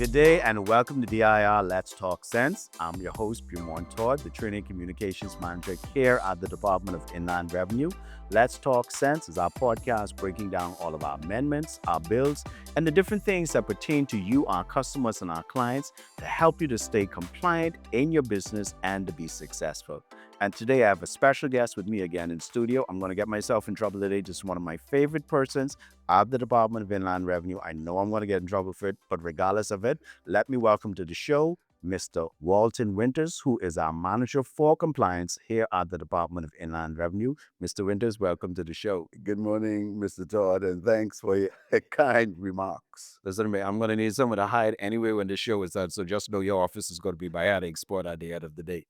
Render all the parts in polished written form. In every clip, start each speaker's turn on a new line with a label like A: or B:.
A: Good day and welcome to DIR Let's Talk Sense. I'm your host, Beaumont Todd, the Training Communications Manager here at the Department of Inland Revenue. Let's Talk Sense is our podcast breaking down all of our amendments, our bills, and the different things that pertain to you, our customers, and our clients to help you to stay compliant in your business and to be successful. And today I have a special guest with me again in studio. I'm going to get myself in trouble today. Just one of my favorite persons at the Department of Inland Revenue. I know I'm going to get in trouble for it, but regardless of it, let me welcome to the show Mr. Walton Winters, who is our manager for compliance here at the Department of Inland Revenue. Mr. Winters, welcome to the show.
B: Good morning, Mr. Todd, and thanks for your kind remarks.
A: Listen to me, I'm going to need someone to hide anyway when the show is done, so just know your office is going to be by adding sport at the end of the day.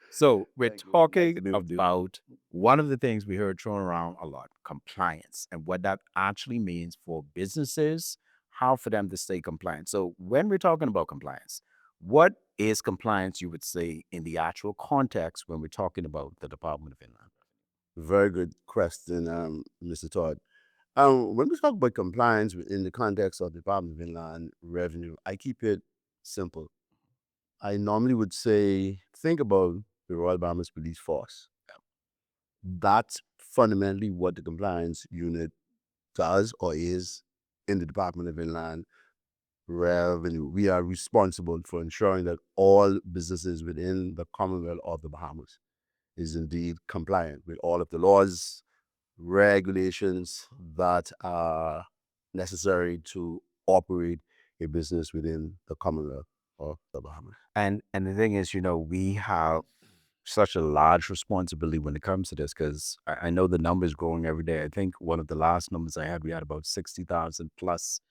A: So we're
B: Thank you. Nice
A: talking
B: to be with you.
A: about one of the things we heard thrown around a lot, compliance, and what that actually means for businesses, how for them to stay compliant. So when we're talking about compliance, what is compliance, you would say, in the actual context when we're talking about the Department of Inland?
B: Very good question, Mr. Todd. When we talk about compliance in the context of the Department of Inland Revenue, I keep it simple. I normally would say, think about the Royal Bahamas Police Force. That's fundamentally what the compliance unit does or is in the Department of Inland Revenue. We are responsible for ensuring that all businesses within the Commonwealth of the Bahamas is indeed compliant with all of the laws, regulations that are necessary to operate a business within the Commonwealth of the Bahamas.
A: And the thing is, we have such a large responsibility when it comes to this because I know the numbers growing every day. I think one of the last numbers I had, we had about 60,000 plus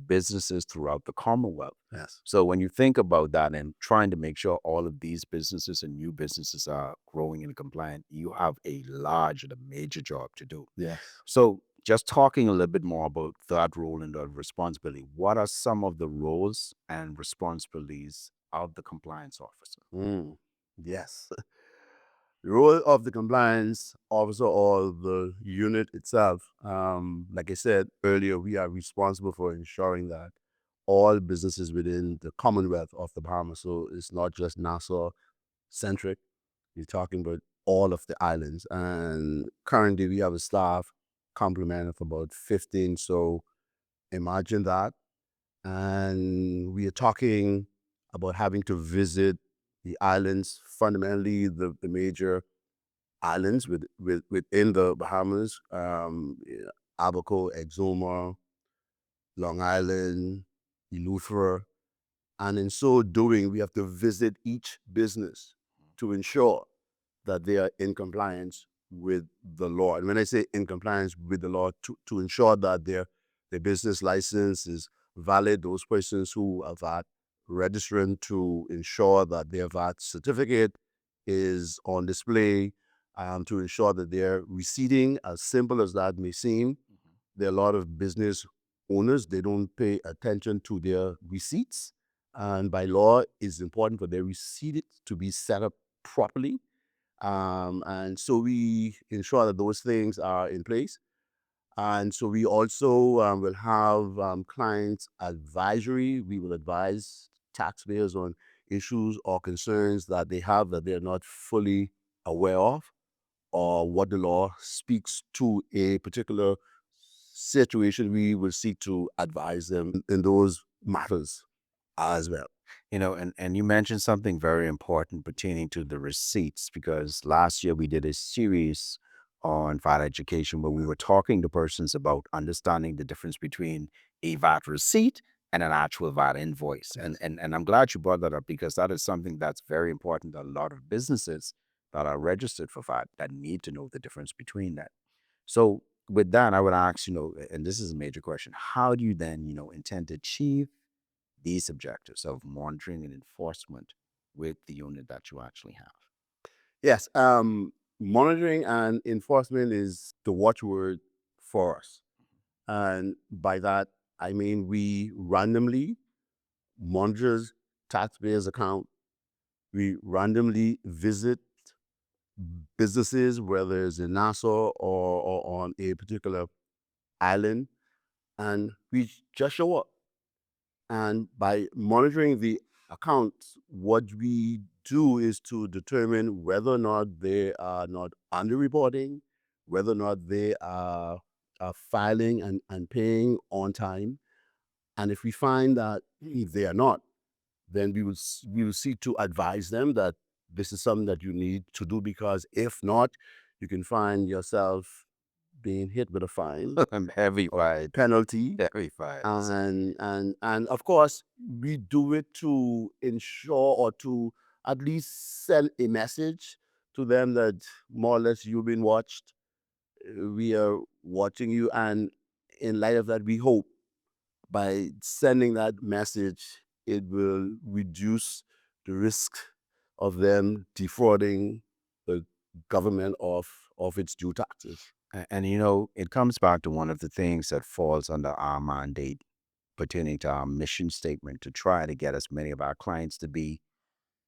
A: businesses throughout the Commonwealth.
B: Yes.
A: So when you think about that and trying to make sure all of these businesses and new businesses are growing and compliant, you have a large and a major job to do.
B: Yes.
A: So just talking a little bit more about that role and that responsibility, what are some of the roles and responsibilities of the compliance officer?
B: Yes. The role of the compliance officer or the unit itself, like I said earlier, we are responsible for ensuring that all businesses within the Commonwealth of the Bahamas, so it's not just Nassau centric, you're talking about all of the islands. And currently we have a staff complement of about 15. So imagine that. And we are talking about having to visit the islands, fundamentally the major islands within the Bahamas, Abaco, Exuma, Long Island, Eleuthera. And in so doing, we have to visit each business to ensure that they are in compliance with the law. And when I say in compliance with the law, to ensure that their business license is valid, those persons who are VAT registrant to ensure that their VAT certificate is on display, to ensure that they're receipting, as simple as that may seem. There are a lot of business owners, they don't pay attention to their receipts. And by law, it's important for their receipt to be set up properly. And so we ensure that those things are in place. And so we also will have client advisory. We will advise taxpayers on issues or concerns that they have that they're not fully aware of, or what the law speaks to a particular situation. We will seek to advise them in those matters as well.
A: And you mentioned something very important pertaining to the receipts because last year we did a series on VAT education where we were talking to persons about understanding the difference between a VAT receipt and an actual VAT invoice. And I'm glad you brought that up because that is something that's very important to a lot of businesses that are registered for VAT that need to know the difference between that. So with that, I would ask, and this is a major question, how do you then, intend to achieve these objectives of monitoring and enforcement with the unit that you actually have?
B: Yes, monitoring and enforcement is the watchword for us. And by that, I mean we randomly monitors taxpayers' account. We randomly visit businesses, whether it's in Nassau or on a particular island, and we just show up. And by monitoring the accounts, what we do is to determine whether or not they are not underreporting, whether or not they are filing and paying on time. And if we find that they are not, then we will seek to advise them that this is something that you need to do, because if not, you can find yourself being hit with a fine,
A: Heavy fight.
B: penalty,
A: Heavy fights.
B: and of course we do it to ensure or to at least send a message to them that more or less you've been watched. We are watching you, and in light of that, we hope by sending that message, it will reduce the risk of them defrauding the government of its due taxes.
A: And you know, it comes back to one of the things that falls under our mandate pertaining to our mission statement to try to get as many of our clients to be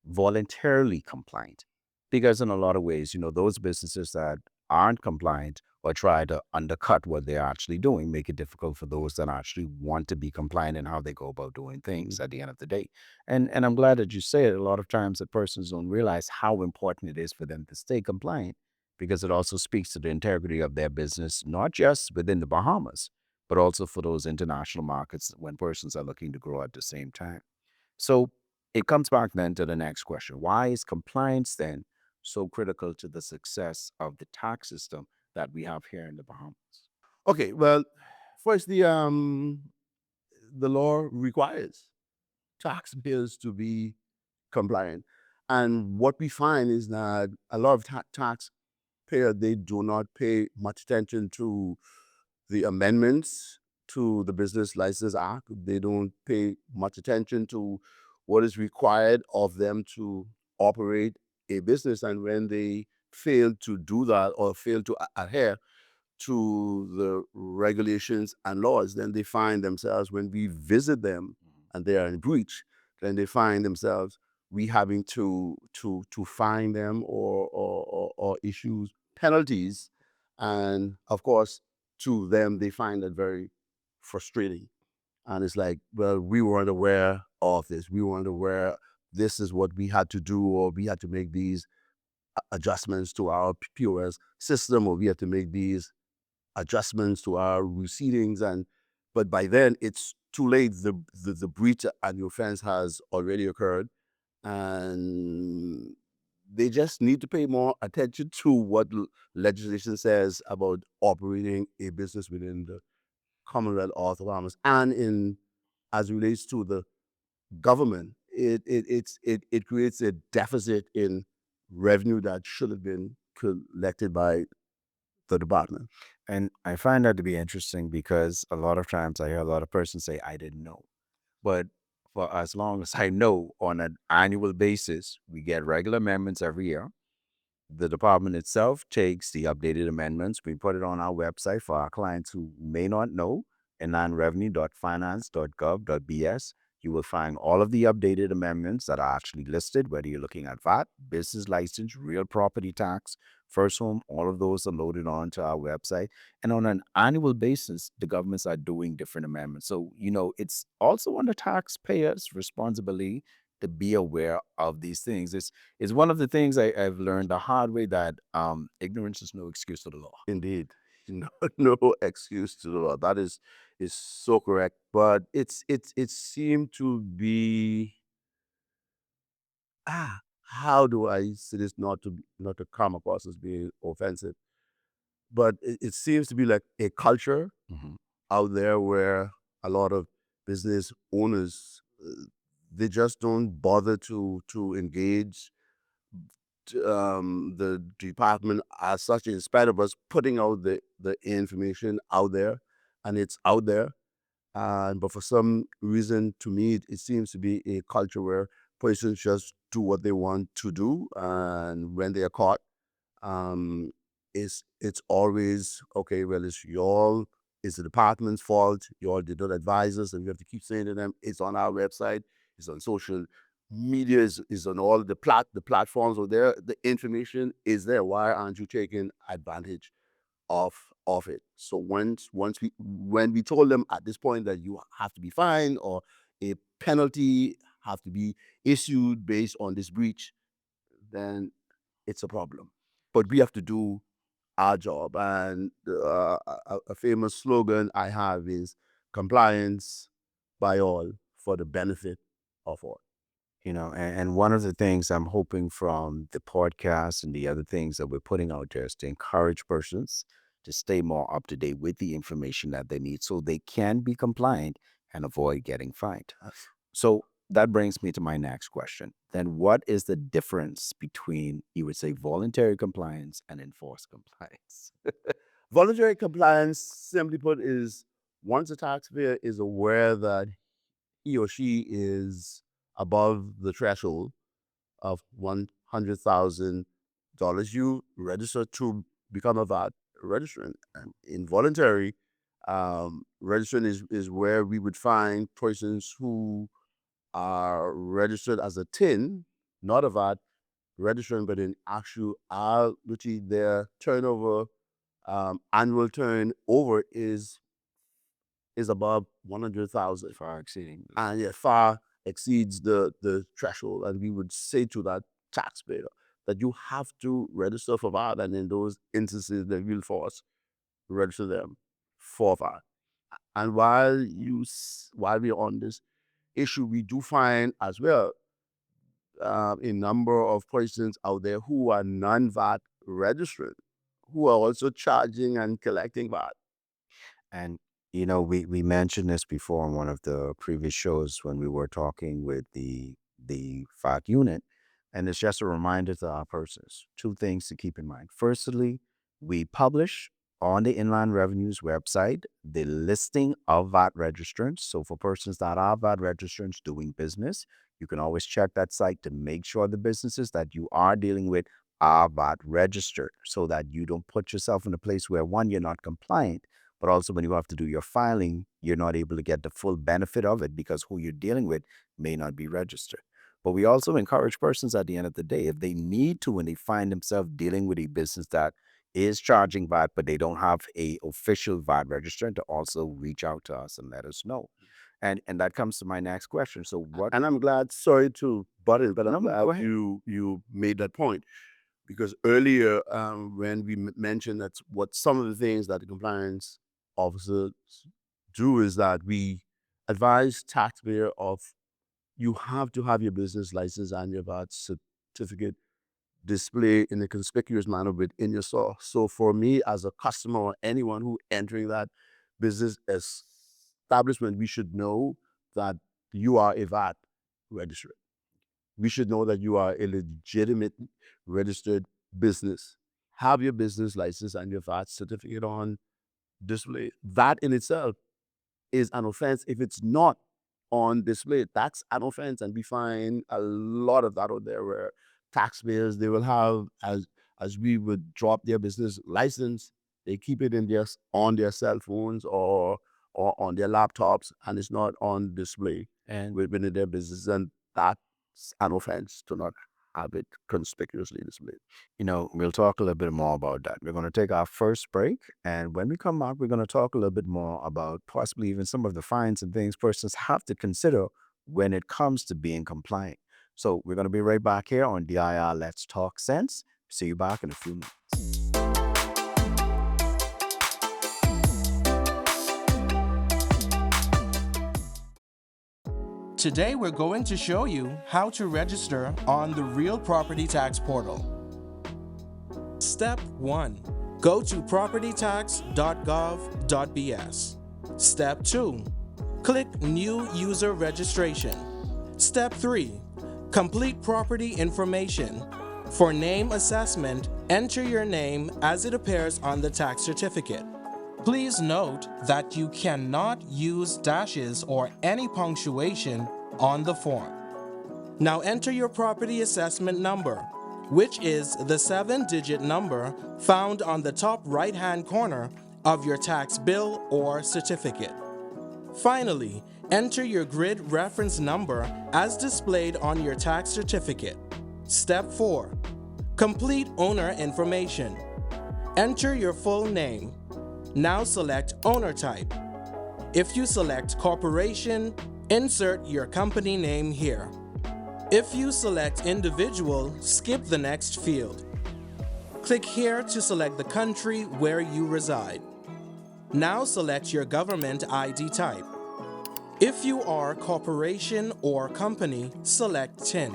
A: voluntarily compliant. Because in a lot of ways, you know, those businesses that aren't compliant or try to undercut what they're actually doing make it difficult for those that actually want to be compliant in how they go about doing things at the end of the day. And I'm glad that you say it. A lot of times that persons don't realize how important it is for them to stay compliant because it also speaks to the integrity of their business, not just within the Bahamas, but also for those international markets when persons are looking to grow at the same time. So it comes back then to the next question. Why is compliance then so critical to the success of the tax system that we have here in the Bahamas?
B: Okay, well, first the law requires taxpayers to be compliant, and what we find is that a lot of taxpayers, they do not pay much attention to the amendments to the Business License Act. They don't pay much attention to what is required of them to operate a business, and when they fail to do that or fail to adhere to the regulations and laws, then they find themselves, when we visit them and they are in breach, then they find themselves we having to fine them or issue penalties. And of course, to them, they find that very frustrating. And it's like, well, we weren't aware of this. We weren't aware this is what we had to do, or we had to make these adjustments to our POS system, or we had to make these adjustments to our proceedings. And but by then it's too late. The breach and the offense has already occurred, and they just need to pay more attention to what legislation says about operating a business within the Commonwealth of Bahamas. And in as it relates to the government, it creates a deficit in revenue that should have been collected by the department.
A: And I find that to be interesting because a lot of times I hear a lot of persons say, I didn't know. But for as long as I know, on an annual basis, we get regular amendments every year. The department itself takes the updated amendments. We put it on our website for our clients who may not know, inlandrevenue.finance.gov.bs. You will find all of the updated amendments that are actually listed, whether you're looking at VAT, business license, real property tax, first home, all of those are loaded onto our website. And on an annual basis, the governments are doing different amendments. So, you know, it's also on the taxpayers' responsibility to be aware of these things. It's one of the things I've learned the hard way that ignorance is no excuse to the law.
B: Indeed. No, no excuse to the law. That is so correct. But it seemed to be, how do I say this, not to come across as being offensive, but it seems to be like a culture
A: Mhm.
B: out there where a lot of business owners, they just don't bother to engage the department as such, in spite of us putting out the information out there, and it's out there. But for some reason, to me, it seems to be a culture where persons just do what they want to do, and when they are caught, um, it's always okay. Well, it's the department's fault. Y'all did not advise us, and we have to keep saying to them, it's on our website, it's on social media, is on all the platforms. So there, the information is there. Why aren't you taking advantage of it? So once we when we told them at this point that you have to be fined, or a penalty have to be issued based on this breach, then it's a problem. But we have to do our job. And a famous slogan I have is compliance by all for the benefit of all.
A: And one of the things I'm hoping from the podcast and the other things that we're putting out there is to encourage persons to stay more up to date with the information that they need so they can be compliant and avoid getting fined. So that brings me to my next question. Then, what is the difference between, you would say, voluntary compliance and enforced compliance?
B: Voluntary compliance, simply put, is once a taxpayer is aware that he or she is above the threshold of $100,000, you register to become a VAT registrant. And involuntary registering is where we would find persons who are registered as a TIN, not a VAT registrant, but in actuality, their turnover, annual turnover is above 100,000,
A: Far exceeding.
B: and yet far exceeds the threshold. And we would say to that taxpayer that you have to register for VAT, and in those instances, they will force register them for VAT. And while we're on this issue, we do find as well a number of persons out there who are non-VAT registered, who are also charging and collecting VAT.
A: And we mentioned this before on one of the previous shows when we were talking with the FAC unit, and it's just a reminder to our persons. Two things to keep in mind. Firstly, we publish on the Inland Revenue's website the listing of VAT registrants. So for persons that are VAT registrants doing business, you can always check that site to make sure the businesses that you are dealing with are VAT registered, so that you don't put yourself in a place where, one, you're not compliant, but also when you have to do your filing, you're not able to get the full benefit of it because who you're dealing with may not be registered. But we also encourage persons at the end of the day, if they need to, when they find themselves dealing with a business that is charging VAT, but they don't have a official VAT registrant, to also reach out to us and let us know. And that comes to my next question. So what?
B: And I'm glad, sorry to butt in, but I'm
A: No,
B: glad
A: go ahead.
B: you made that point, because earlier, when we mentioned that what some of the things that the compliance officers do is that we advise taxpayer of, you have to have your business license and your VAT certificate displayed in a conspicuous manner within your store. So for me as a customer or anyone who entering that business establishment, we should know that you are a VAT registered. We should know that you are a legitimate registered business. Have your business license and your VAT certificate on display. That in itself is an offense. If it's not on display, that's an offense. And we find a lot of that out there where taxpayers, they will have, as we would drop their business license, they keep it in on their cell phones or on their laptops, and it's not on display
A: And
B: within their business. And that's an offense to not have it conspicuously displayed.
A: we'll talk a little bit more about that. We're going to take our first break. And when we come back, we're going to talk a little bit more about possibly even some of the fines and things persons have to consider when it comes to being compliant. So we're going to be right back here on DIR Let's Talk Sense. See you back in a few minutes.
C: Today we're going to show you how to register on the Real Property Tax Portal. Step 1. Go to propertytax.gov.bs. Step 2. Click New User Registration. Step 3. Complete property information. For name assessment, enter your name as it appears on the tax certificate. Please note that you cannot use dashes or any punctuation on the form. Now enter your property assessment number, which is the 7-digit number found on the top right-hand corner of your tax bill or certificate. Finally, enter your grid reference number as displayed on your tax certificate. Step 4. Complete owner information. Enter your full name. Now select owner type. If you select corporation, Insert your company name here. If you select individual, skip the next field. Click here to select the country where you reside. Now select your government ID type. If you are corporation or company, select TIN.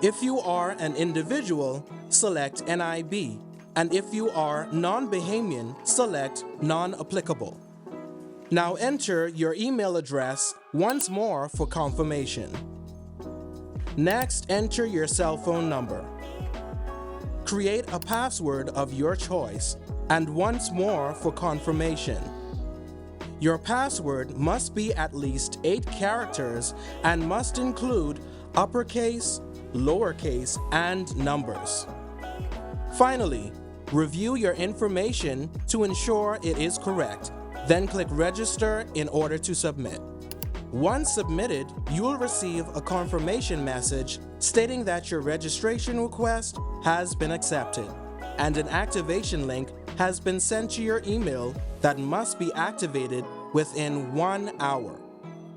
C: If you are an individual, select NIB, and if you are non-Bahamian, select non-applicable. Now enter your email address once more for confirmation. Next, enter your cell phone number. Create a password of your choice, and once more for confirmation. Your password must be at least 8 characters and must include uppercase, lowercase, and numbers. Finally, review your information to ensure it is correct. Then click Register in order to submit. Once submitted, you will receive a confirmation message stating that your registration request has been accepted, and an activation link has been sent to your email that must be activated within 1 hour.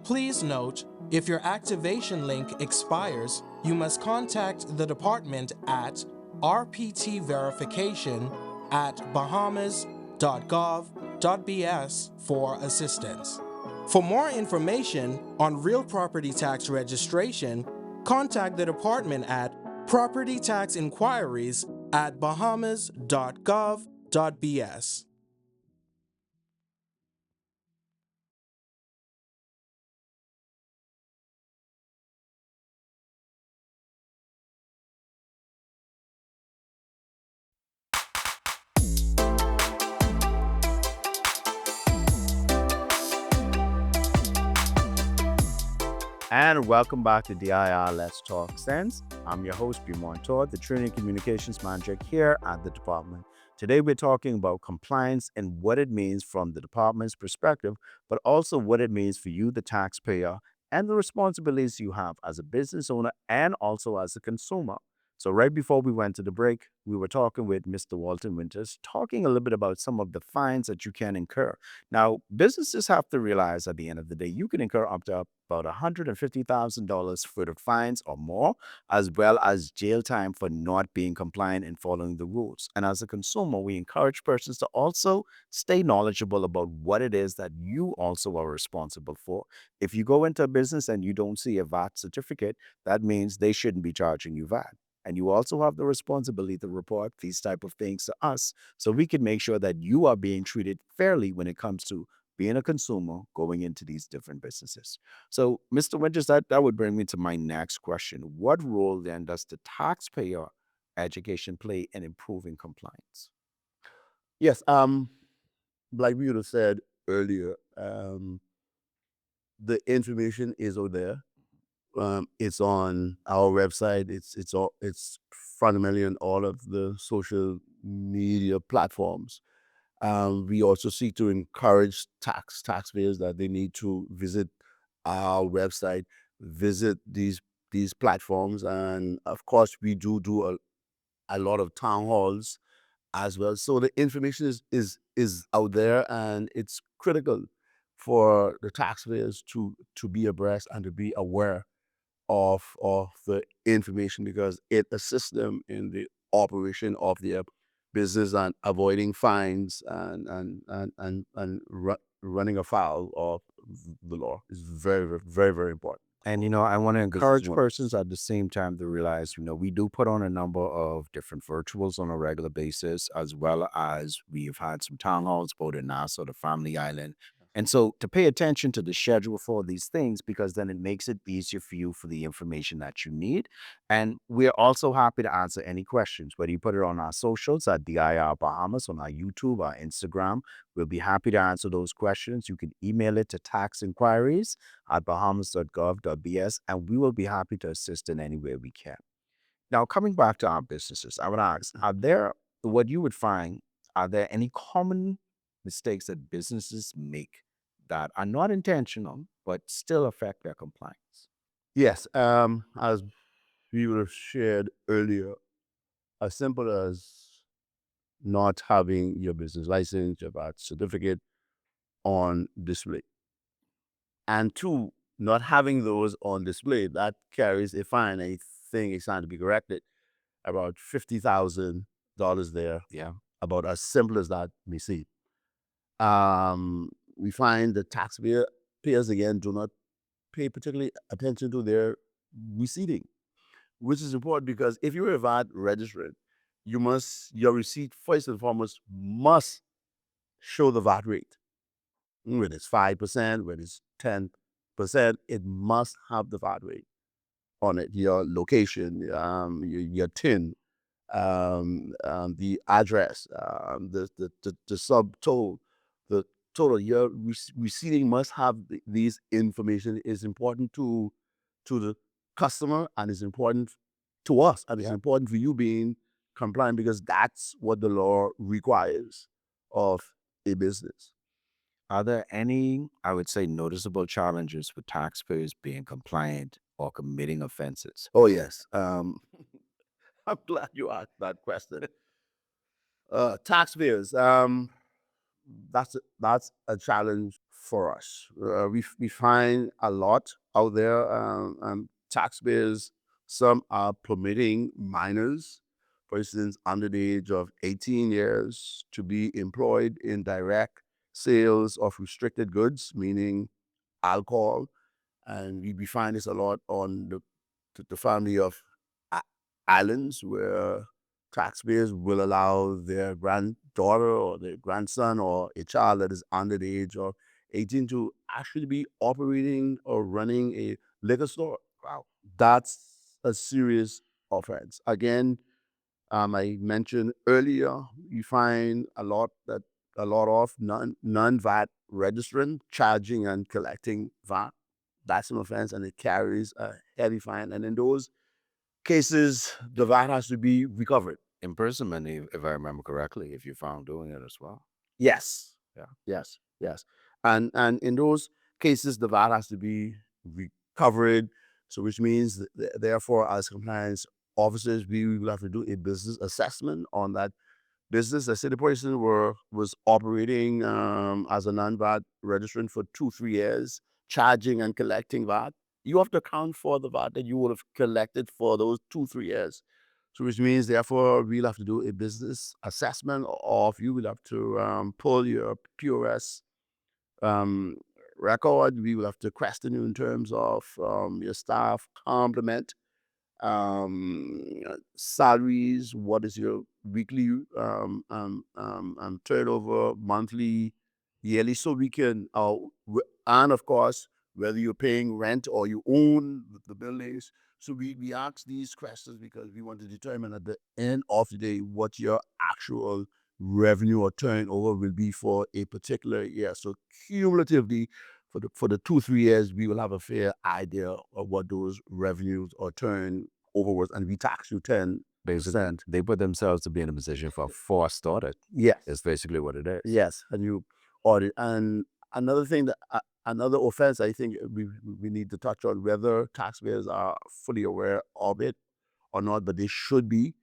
C: Please note, if your activation link expires, you must contact the department at rptverification@bahamas.gov.bs for assistance. For more information on real property tax registration, contact the department at Property Tax Inquiries at bahamas.gov.bs.
A: And welcome back to DIR Let's Talk Sense. I'm your host, Beaumont, Todd, the Training Communications Manager here at the department. Today, we're talking about compliance and what it means from the department's perspective, but also what it means for you, the taxpayer, and the responsibilities you have as a business owner and also as a consumer. So, right before we went to the break, we were talking with Mr. Walton Winters, talking a little bit about some of the fines that you can incur. Now, businesses have to realize at the end of the day, you can incur up to about $150,000 for the fines or more, as well as jail time for not being compliant and following the rules. And as a consumer, we encourage persons to also stay knowledgeable about what it is that you also are responsible for. If you go into a business and you don't see a VAT certificate, that means they shouldn't be charging you VAT. And you also have the responsibility to report these type of things to us so we can make sure that you are being treated fairly when it comes to being a consumer going into these different businesses. So, Mr. Winters, that would bring me to my next question. What role then does the taxpayer education play in improving compliance?
B: Yes, like we would have said earlier, the information is out there. It's on our website. It's fundamentally on all of the social media platforms. We also seek to encourage taxpayers that they need to visit our website, visit these platforms, and of course, we do a lot of town halls as well. So the information is out there, and it's critical for the taxpayers to be abreast and to be aware of the information because it assists them in the operation of their business and avoiding fines and running afoul of the law is very important.
A: And, I want to
B: Business
A: encourage
B: owners.
A: persons at the same time to realize, we do put on a number of different virtuals on a regular basis, as well as we've had some town halls, both in Nassau, the Family Island. And so to pay attention to the schedule for these things, because then it makes it easier for you for the information that you need. And we're also happy to answer any questions, whether you put it on our socials at DIR Bahamas, on our YouTube, our Instagram. We'll be happy to answer those questions. You can email it to tax inquiries at bahamas.gov.bs, and we will be happy to assist in any way we can. Now, coming back to our businesses, I would ask, what you would find, are there any common mistakes that businesses make that are not intentional, but still affect their compliance?
B: Yes, as we would have shared earlier, as simple as not having your business license, your VAT certificate on display. And two, not having those on display, that carries a fine. I think it's time to be corrected. About $50,000 there.
A: Yeah.
B: About as simple as that may seem. We find the taxpayers again do not pay particularly attention to their receipting, which is important because if you're a VAT registrant, your receipt first and foremost must show the VAT rate. Whether it's 5%, whether it's 10%, it must have the VAT rate on it. Your location, your TIN, the address, the subtotal, the total. Your receiving must have these information. Is important to the customer and is important to us, and it's important for you being compliant because that's what the law requires of a business.
A: Are there any, I would say, noticeable challenges with taxpayers being compliant or committing offenses?
B: Oh yes, I'm glad you asked that question. Taxpayers. That's a challenge for us. We find a lot out there. Taxpayers, some are permitting minors, for instance, under the age of 18 years, to be employed in direct sales of restricted goods, meaning alcohol. And we find this a lot on the family of i- islands where taxpayers will allow their granddaughter or their grandson or a child that is under the age of 18 to actually be operating or running a liquor store. Wow. That's a serious offense. Again, I mentioned earlier, you find a lot of non-VAT registrant charging and collecting VAT. That's an offense and it carries a heavy fine. And in those cases, the VAT has to be recovered.
A: Imprisonment, if I remember correctly, if you're found doing it as well.
B: Yes.
A: Yeah.
B: Yes. Yes. And in those cases, the VAT has to be recovered. So which means therefore, as compliance officers, we will have to do a business assessment on that business. I said the person was operating as a non-VAT registrant for 2-3 years, charging and collecting VAT. You have to account for the VAT that you would have collected for those 2-3 years. So which means therefore we'll have to do a business assessment of you. Will have to pull your POS um, record. We will have to question you in terms of your staff complement, salaries, what is your weekly turnover, monthly, yearly, so we can, and of course, whether you're paying rent or you own the buildings. So we ask these questions because we want to determine at the end of the day what your actual revenue or turnover will be for a particular year. So cumulatively, for the 2-3 years, we will have a fair idea of what those revenues or turnover was, and we tax you 10%.
A: They put themselves to be in a position for a forced audit.
B: Yes,
A: Is basically what it is.
B: yes, and you audit. And another thing that another offense, I think we need to touch on whether taxpayers are fully aware of it or not, but they should be.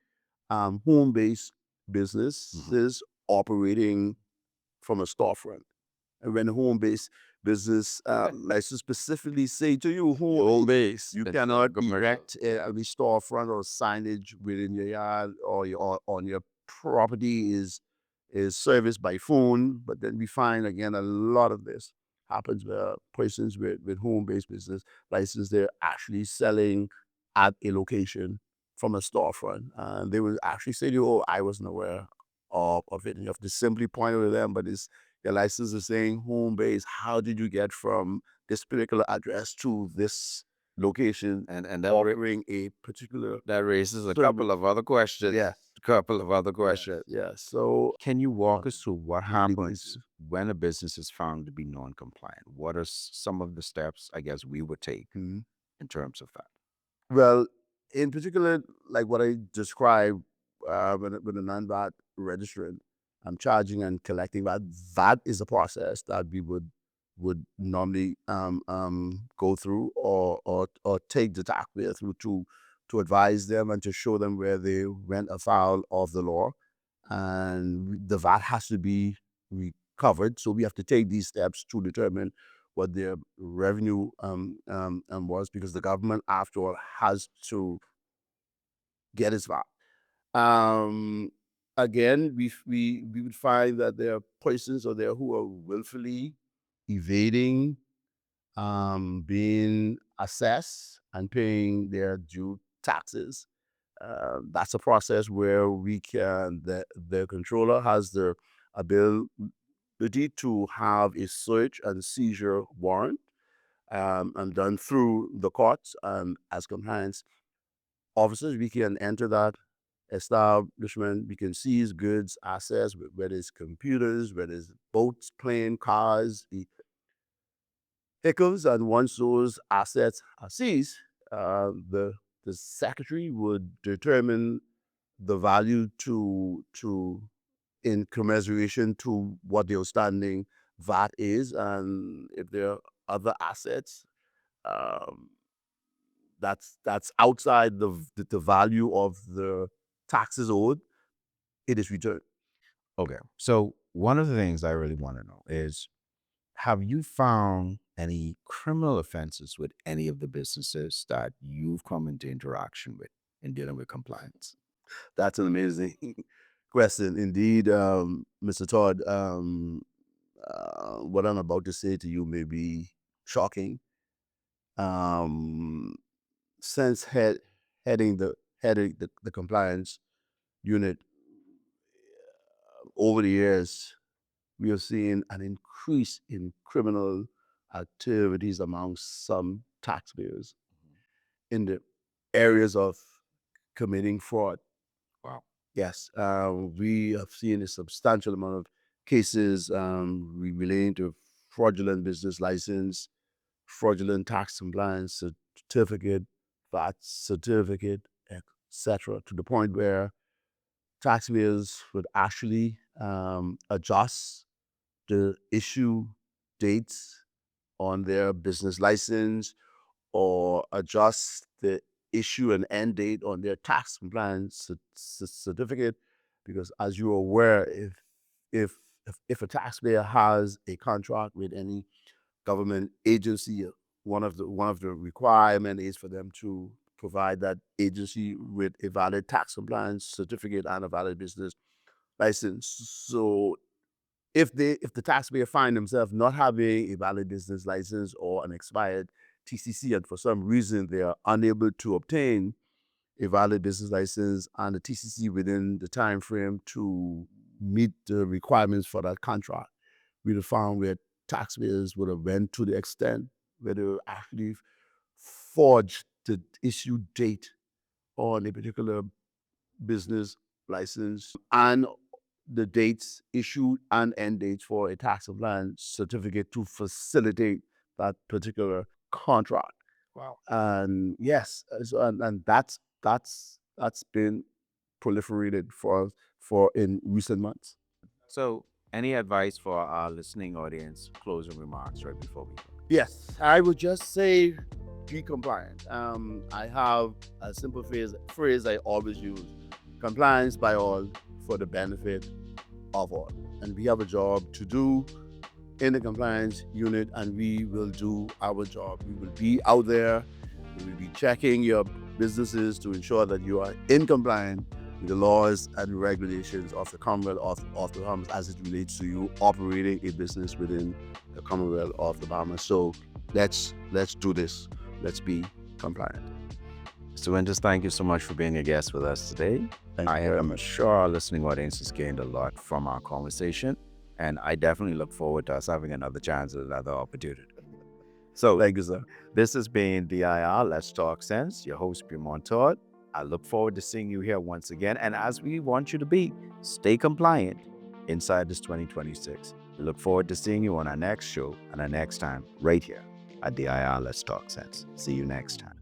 B: Home-based businesses operating from a storefront. And when home-based business, I should specifically say to you, home base, you cannot erect a storefront or signage within your yard or on your property is serviced by phone. But then we find again a lot of this happens where persons with home-based business license, they're actually selling at a location from a storefront. And they will actually say to you, oh, I wasn't aware of it. And you have to simply point it to them, but it's your license is saying home base. How did you get from this particular address to this location
A: And
B: offering a particular
A: that raises a
B: service?
A: couple of other questions.
B: Yeah.
A: A couple of other questions.
B: Yeah. So
A: Can you walk us through what happens
B: basis.
A: when a business is found to be non-compliant? What are some of the steps, I guess, we would take
B: Mhm.
A: in terms of that?
B: Well, in particular, like what I described, with a non-VAT registrant, I'm charging and collecting VAT. That is a process that we would normally go through or take the taxpayer through to advise them and to show them where they went afoul of the law, and the VAT has to be recovered. So we have to take these steps to determine what their revenue was, because the government, after all, has to get its VAT. Um, Again, we would find that there are persons out there who are willfully evading being assessed and paying their due taxes. That's a process where the controller has the ability to have a search and seizure warrant, and done through the courts. As compliance officers, we can enter that establishment. We can seize goods, assets, whether it's computers, whether it's boats, planes, cars, vehicles, and once those assets are seized, the secretary would determine the value to in commiseration to what the outstanding VAT is, and if there are other assets um, that's outside the value of the taxes owed, it is returned.
A: Okay. So one of the things I really want to know is, have you found any criminal offenses with any of the businesses that you've come into interaction with in dealing with compliance?
B: That's an amazing question indeed, Mr. Todd. What I'm about to say to you may be shocking. Um, since heading the compliance unit over the years, we have seen an increase in criminal activities among some taxpayers in the areas of committing fraud.
A: Wow.
B: Yes, we have seen a substantial amount of cases relating to fraudulent business license, fraudulent tax compliance certificate, VAT certificate, etc., to the point where taxpayers would actually adjust the issue dates on their business license, or adjust the issue and end date on their tax compliance certificate, because as you're aware, if if a taxpayer has a contract with any government agency, one of the requirement is for them to provide that agency with a valid tax compliance certificate and a valid business license. So if the taxpayer find themselves not having a valid business license or an expired TCC, and for some reason they are unable to obtain a valid business license and a TCC within the time frame to meet the requirements for that contract, we have found where taxpayers would have went to the extent where they would actually forge the issue date on a particular business license and the dates issued and end dates for a tax compliance certificate to facilitate that particular contract.
A: Wow.
B: And yes, and that's been proliferated for in recent months.
A: So, any advice for our listening audience? Closing remarks right before we go.
B: Yes, I would just say be compliant. I have a simple phrase I always use: compliance by all for the benefit of all. And we have a job to do in the compliance unit, and we will do our job. We will be out there. We will be checking your businesses to ensure that you are in compliance with the laws and regulations of the Commonwealth of the Bahamas as it relates to you operating a business within the Commonwealth of the Bahamas. So let's do this. Let's be compliant.
A: Mr. Winters, thank you so much for being a guest with us today. I am sure our listening audience has gained a lot from our conversation, and I definitely look forward to us having another chance at another opportunity. So,
B: Thank you, sir.
A: this has been DIR Let's Talk Sense, your host, Beaumont Todd. I look forward to seeing you here once again. And as we want you to be, stay compliant inside this 2026. We look forward to seeing you on our next show and our next time right here at DIR Let's Talk Sense. See you next time.